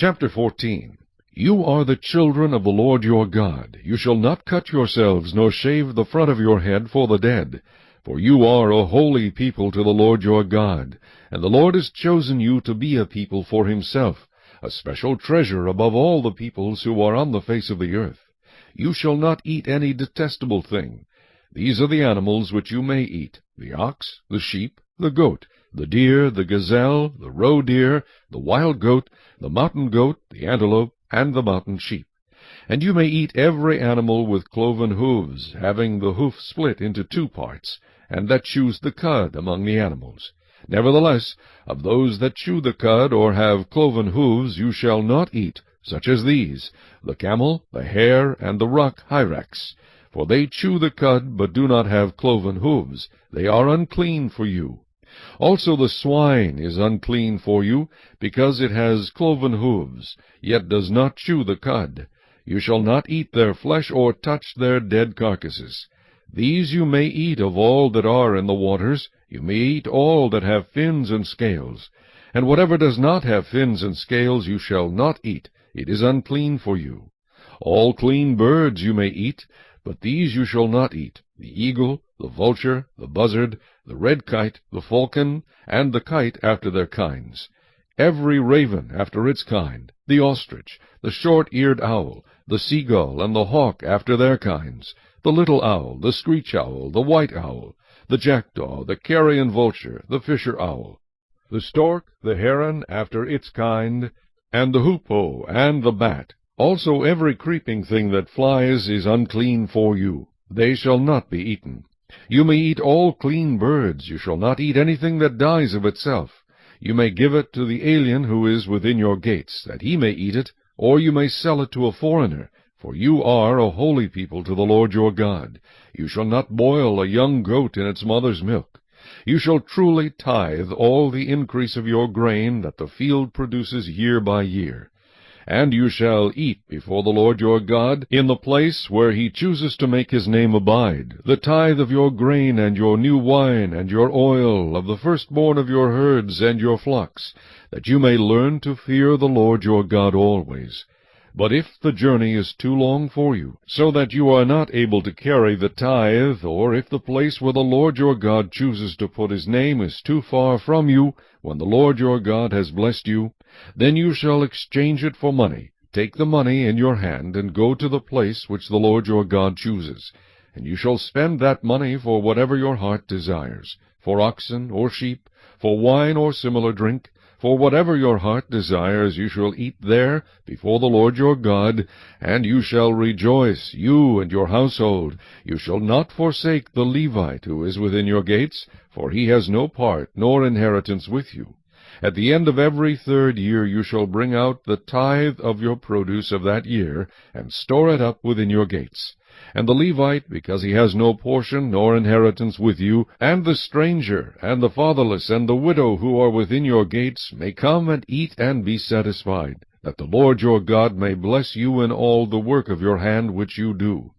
Chapter 14. You are the children of the Lord your God. You shall not cut yourselves, nor shave the front of your head for the dead. For you are a holy people to the Lord your God, and the Lord has chosen you to be a people for himself, a special treasure above all the peoples who are on the face of the earth. You shall not eat any detestable thing. These are the animals which you may eat, the ox, the sheep, the goat, the deer, the gazelle, the roe deer, the wild goat, the mountain goat, the antelope, and the mountain sheep. And you may eat every animal with cloven hooves, having the hoof split into 2 parts, and that chews the cud among the animals. Nevertheless, of those that chew the cud or have cloven hooves you shall not eat, such as these, the camel, the hare, and the rock hyrax. For they chew the cud, but do not have cloven hooves. They are unclean for you. Also the swine is unclean for you, because it has cloven hooves, yet does not chew the cud. You shall not eat their flesh, or touch their dead carcasses. These you may eat of all that are in the waters. You may eat all that have fins and scales. And whatever does not have fins and scales you shall not eat. It is unclean for you. All clean birds you may eat, but these you shall not eat: the eagle, the vulture, the buzzard, the red kite, the falcon, and the kite after their kinds, every raven after its kind, the ostrich, the short-eared owl, the seagull, and the hawk after their kinds, the little owl, the screech owl, the white owl, the jackdaw, the carrion vulture, the fisher owl, the stork, the heron after its kind, and the hoopoe, and the bat. Also every creeping thing that flies is unclean for you. They shall not be eaten. You may eat all clean birds. You shall not eat anything that dies of itself. You may give it to the alien who is within your gates, that he may eat it, or you may sell it to a foreigner. For you are a holy people to the Lord your God. You shall not boil a young goat in its mother's milk. You shall truly tithe all the increase of your grain that the field produces year by year. And you shall eat before the Lord your God in the place where he chooses to make his name abide, the tithe of your grain and your new wine and your oil, of the firstborn of your herds and your flocks, that you may learn to fear the Lord your God always. But if the journey is too long for you, so that you are not able to carry the tithe, or if the place where the Lord your God chooses to put his name is too far from you, when the Lord your God has blessed you, then you shall exchange it for money. Take the money in your hand, and go to the place which the Lord your God chooses. And you shall spend that money for whatever your heart desires, for oxen or sheep, for wine or similar drink. For whatever your heart desires you shall eat there before the Lord your God, and you shall rejoice, you and your household. You shall not forsake the Levite who is within your gates, for he has no part nor inheritance with you. At the end of every 3rd year you shall bring out the tithe of your produce of that year, and store it up within your gates. And the Levite, because he has no portion nor inheritance with you, and the stranger, and the fatherless, and the widow who are within your gates, may come and eat and be satisfied, that the Lord your God may bless you in all the work of your hand which you do.